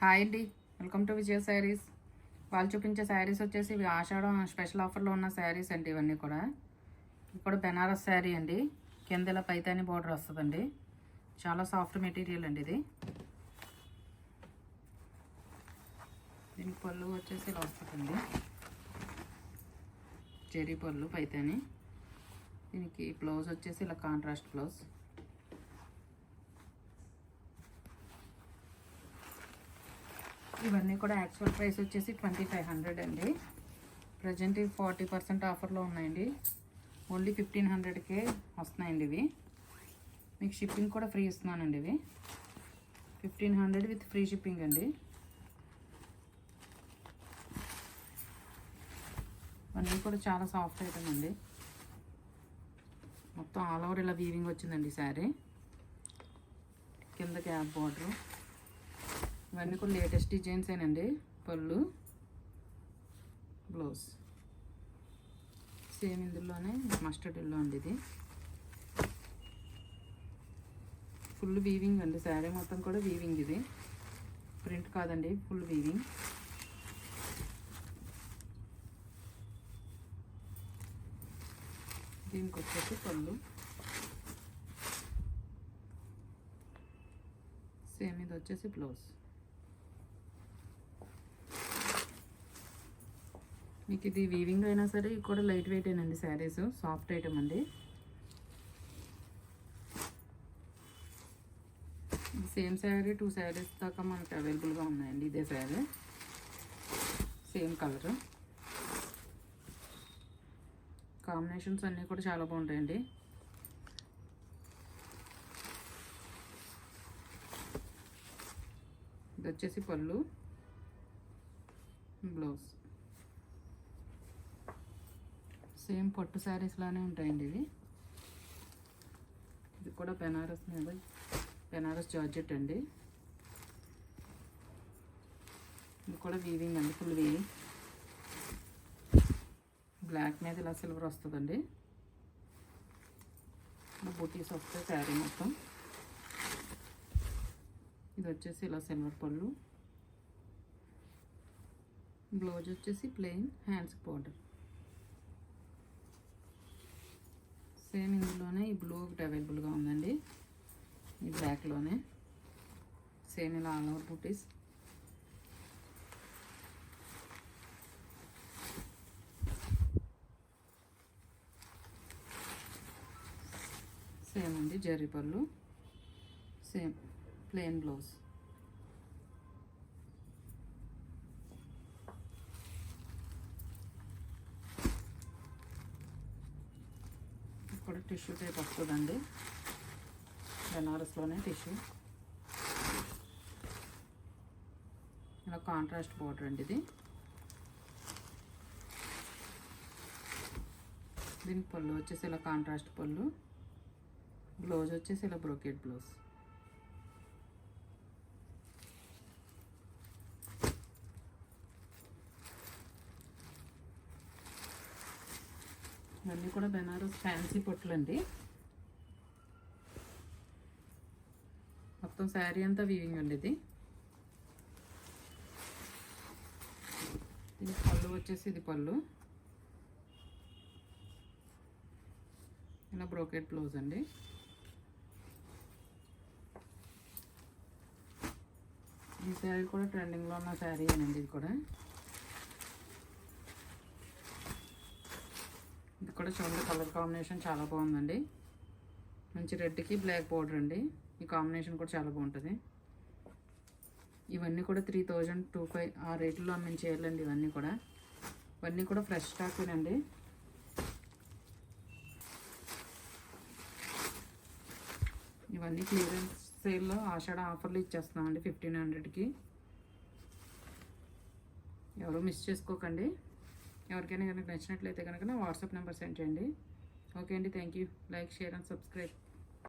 Hi అండి, welcome to విజయ శారీస్. వాళ్ళు చూపించే శారీస్ వచ్చేసి ఇవి ఆషాఢం స్పెషల్ ఆఫర్లో ఉన్న శారీస్ అండి. ఇవన్నీ కూడా బెనారస్ శారీ అండి. కింద ఇలా పైతాని బార్డర్ వస్తుందండి. చాలా సాఫ్ట్ మెటీరియల్ అండి ఇది. దీనికి పళ్ళు వచ్చేసి ఇలా వస్తుందండి, చెరీ పళ్ళు పైతాని. దీనికి బ్లౌజ్ వచ్చేసి ఇలా కాంట్రాస్ట్ బ్లౌజ్. ఇవన్నీ కూడా యాక్చువల్ ప్రైస్ వచ్చేసి 2500 అండి. ప్రజెంట్ ఇవి 40% ఆఫర్లో ఉన్నాయండి. ఓన్లీ 1500కే వస్తున్నాయండి ఇవి. మీకు షిప్పింగ్ కూడా ఫ్రీ ఇస్తున్నానండి. ఇవి 1500 విత్ ఫ్రీ షిప్పింగ్ అండి. ఇవన్నీ కూడా చాలా సాఫ్ట్ ఐటమ్ అండి. మొత్తం ఆల్ ఓవర్ ఇలా వీవింగ్ వచ్చిందండి శారీ. కింద గ్యాప్ బార్డరు. ఇవన్నీ కూడా లేటెస్ట్ డిజైన్స్ ఏనండి. పళ్ళు, బ్లౌజ్ సేమ్ ఇందులోనే మస్టర్డ్ ఎల్లో అండి. ఇది ఫుల్ వీవింగ్ అండి. శారీ మొత్తం కూడా వీవింగ్. ఇది ప్రింట్ కాదండి, ఫుల్ వీవింగ్. దీనికి వచ్చేసి పళ్ళు సేమ్. ఇది వచ్చేసి బ్లౌజ్. మీకు ఇది వీవింగ్ అయినా సరే ఇది కూడా లైట్ వెయిట్ ఏనండి. శారీస్ సాఫ్ట్ ఐటమ్ అండి. సేమ్ శారీ 2 శారీస్ దాకా మనకు అవైలబుల్గా ఉన్నాయండి. ఇదే శారీ సేమ్ కలర్. కాంబినేషన్స్ అన్నీ కూడా చాలా బాగుంటాయండి. ఇది వచ్చేసి పళ్ళు, బ్లౌజ్. సేమ్ పట్టు శారీస్ లానే ఉంటాయండి ఇవి. ఇది కూడా బెనారస్ మీద బెనారస్ జార్జెట్ అండి. ఇది కూడా వీవింగ్ అండి, ఫుల్ వీవింగ్. బ్లాక్ మీద ఇలా సిల్వర్ వస్తుందండి. బూటీస్ వస్తాయి శారీ మొత్తం. ఇది వచ్చేసి ఇలా సిల్వర్ పళ్ళు. బ్లౌజ్ వచ్చేసి ప్లెయిన్, హ్యాండ్స్ బార్డర్. సేమ్ ఇందులోనే ఈ బ్లూ ఒకటి అవైలబుల్గా ఉందండి. ఈ బ్లాక్లోనే సేమ్ ఇలా ఆల్ ఓవర్ బూటీస్. సేమ్ అండి, జరీ పళ్ళు. Same plain blouse. కూడా టిష్యూ టైప్ వస్తుందండి. బెనారస్లోనే టిష్యూ. ఇలా కాంట్రాస్ట్ బార్డర్ అండి ఇది. దీనికి పళ్ళు వచ్చేసి ఇలా కాంట్రాస్ట్ పళ్ళు. బ్లౌజ్ వచ్చేసి ఇలా బ్రోకెట్ బ్లౌజ్. ఇవన్నీ కూడా బెనారస్ ఫ్యాన్సీ పొట్లు అండి. మొత్తం శారీ అంతా వీవింగ్ అండి ఇది. దీనికి పళ్ళు వచ్చేసి ఇది పళ్ళు. ఇలా బ్రోకెట్ బ్లౌజ్ అండి. ఈ శారీ కూడా ట్రెండింగ్లో ఉన్న శారీ అనండి. ఇది కూడా చూడండి, కలర్ కాంబినేషన్ చాలా బాగుందండి. మంచి రెడ్కి బ్లాక్ బార్డర్ అండి. ఈ కాంబినేషన్ కూడా చాలా బాగుంటుంది. ఇవన్నీ కూడా 3025 ఆ రేట్లో మేము చేయాలండి. ఇవన్నీ కూడా ఫ్రెష్ స్టాక్ అండి. ఇవన్నీ క్లియరెన్స్ సేల్లో ఆషాఢ ఆఫర్లు ఇచ్చేస్తున్నామండి 1500కి. ఎవరు మిస్ చేసుకోకండి. ఎవరికైనా కనుక నచ్చినట్లయితే కనుక నా వాట్సాప్ నెంబర్ సెండ్ చేయండి. ఓకే అండి, thank you. Like, share and subscribe.